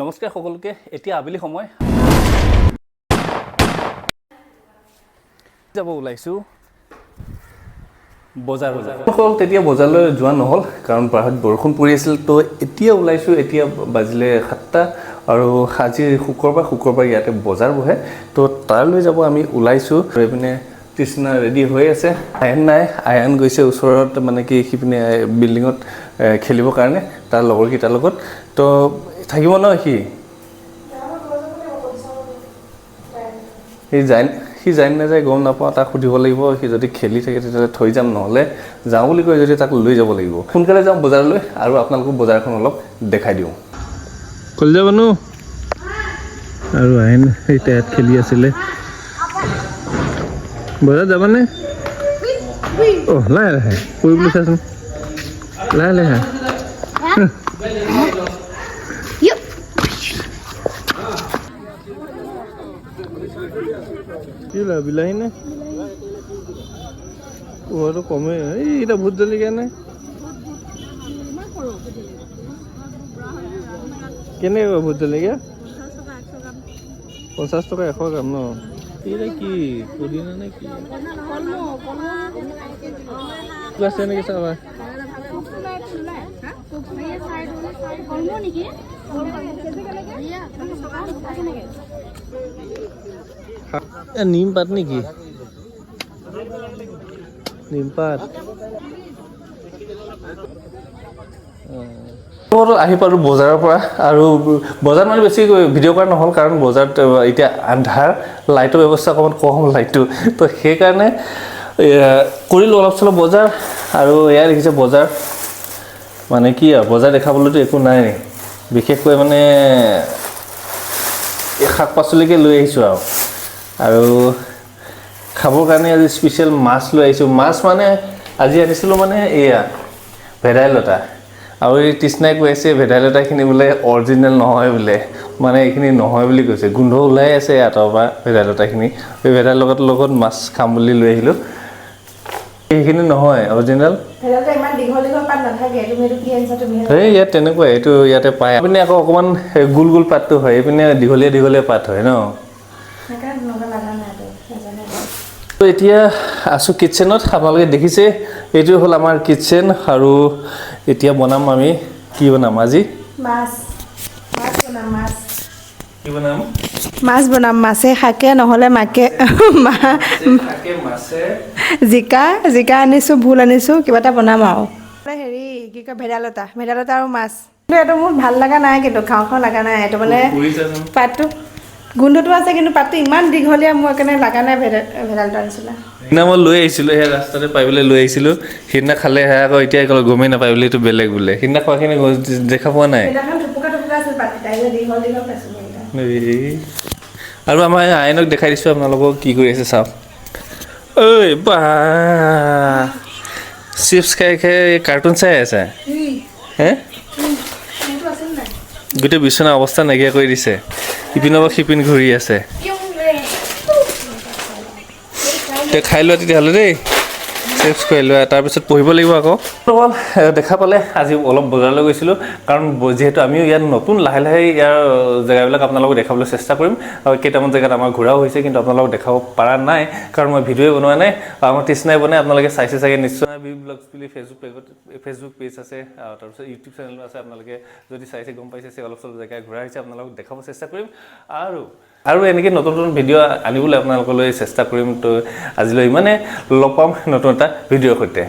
নমস্কাৰ সকলোকে এতিয়া আবেলি সময় যাব ওলাইছো বজাৰ তেতিয়া বজাৰলৈ যোৱা নহল কাৰণ বাহিৰত বৰষুণ পৰি আছিল তো এতিয়া ওলাইছো এতিয়া বাজিলে 7টা আৰু আজি শুক্ৰবাৰ ইয়াতে বজাৰ বহে তো তালৈ যাব আমি ওলাইছো এপিনে কৃষ্ণা ৰেডি হৈ আছে আয়ন নাই আয়ন গৈছে ওচৰত মানে কি সিপিনে বিল্ডিঙত খেলিবৰ কাৰণে তাৰ লগৰ কিটাৰ লগত তো থাকিব ন সি যাই নাযায় গম নাপাওঁ তাক সুধিব লাগিব সি যদি খেলি থাকে তেতিয়াহ'লে থৈ যাম নহ'লে যাওঁ বুলি কৈ যদি তাক লৈ যাব লাগিব সোনকালে যাওঁ বজাৰলৈ আৰু আপোনালোকক বজাৰখন অলপ দেখাই দিওঁ কল যাবনো আৰু আইন এই তাত খেলি আছিলে বজাৰ যাবানে লাহে লাহে কৰিবলৈ চাচোন লাহে লাহে কি লা বিলাহী নে ওহটো কমে এইটা ভোট জলকীয়া নে কেনেকৈ ভোট জলকীয়া 50 টকা 100 গ্ৰাম ন এইটা কি পুদিনা নে কি আছে নেকি চাবা নিম পাত নেকি নিম পাত আহি পালোঁ বজাৰৰ পৰা আৰু বজাৰ মানে বেছি ভিডিঅ' কৰা নহ'ল কাৰণ বজাৰত এতিয়া আন্ধাৰ লাইটৰ ব্যৱস্থা অকণমান কম লাইটটো তো সেইকাৰণে কৰিলোঁ অলপ চলপ বজাৰ আৰু এয়া দেখিছে বজাৰ মানে কি আৰু বজাৰ দেখাবলৈতো একো নাই বিশেষকৈ মানে এই শাক পাচলিকে লৈ আহিছোঁ আৰু খাবৰ কাৰণে আজি স্পেচিয়েল মাছ লৈ আহিছোঁ মাছ মানে আজি আনিছিলোঁ মানে এয়া ভেদাইলতা আৰু এই তৃষ্ণাই কৈ আছে ভেদাইলতাখিনি বোলে অৰিজিনেল নহয় বোলে মানে এইখিনি নহয় বুলি কৈছে গোন্ধ ওলাই আছে আঁতৰ পৰা ভেদাইলতাখিনি এই ভেদাইলতাৰ লগত মাছ খাম বুলি লৈ আহিলোঁ এইখিনি নহয় অৰিজিনেল এই ইয়াত তেনেকুৱাই এইটো ইয়াতে পায় আপুনি আকৌ অকণমান গোল গোল পাতটো হয় এইপিনে দীঘলীয়া পাত হয় ন তো এতিয়া আছোঁ কিটচেনত আপোনালোকে দেখিছে এইটো হ'ল আমাৰ কিটচেন আৰু এতিয়া বনাম আমি কি বনাম আজি মাছ বনাম মাছে শাকে নহ'লে মাকে জিকা আনিছোঁ ভোল আনিছোঁ কিবা এটা বনাম আৰু হেৰি কি কয় ভেদাইলতা আৰু মাছ কিন্তু এইটো মোৰ ভাল লগা নাই কিন্তু খাওঁ লগা নাই এইটো মানে পাতটো গোন্ধটো আছে কিন্তু পাতটো ইমান দীঘলীয়া মোৰ কাৰণে লগা নাই ভেদাইলতা নিচিনা সেইদিনা মই লৈ আহিছিলোঁ সেই ৰাস্তাতে পাই পেলাই লৈ আহিছিলোঁ সেইদিনা খালে সেয়া আকৌ এতিয়া গমেই নাপায় বোলে এইটো বেলেগ বোলে সেইদিনা খোৱাখিনি দেখা পোৱা নাই আৰু আমাৰ আইনক দেখাই দিছোঁ আপোনালোকক কি কৰি আছে চাওক ঐ বা চিপছ খাই কাৰ্টুন চাই আছে হে গোটেই বিচনা অৱস্থা নাইকিয়া কৰি দিছে ইপিনৰ পৰা সিপিন ঘূৰি আছে খাই লোৱা তেতিয়াহ'লে দেই চিপছ খুৱাই লোৱা তাৰপিছত পঢ়িব লাগিব আকৌ দেখা পালে আজি অলপ বজাৰলৈ গৈছিলোঁ কাৰণ যিহেতু আমিও ইয়াত নতুন লাহে ইয়াৰ জেগাবিলাক আপোনালোকক দেখাবলৈ চেষ্টা কৰিম আৰু কেইটামান জেগাত আমাৰ ঘূৰাও হৈছে কিন্তু আপোনালোকক দেখাব পৰা নাই কাৰণ মই ভিডিঅ'ই বনোৱা নাই আমাৰ তৃষ্ণাই বনাই আপোনালোকে চাইছে চাগে নিশ্চয় ব্লগছ বুলি ফেচবুক পেজ আছে তাৰপিছত ইউটিউব চেনেলো আছে আপোনালোকে যদি চাইছে গম পাইছে অলপ চলপ জেগা ঘূৰা হৈছে আপোনালোকক দেখাব চেষ্টা কৰিম আৰু এনেকৈ নতুন ভিডিঅ' আনিবলৈ আপোনালোকলৈ চেষ্টা কৰিম তো আজিলৈ ইমানে লগ পাম নতুন এটা ভিডিঅ'ৰ সৈতে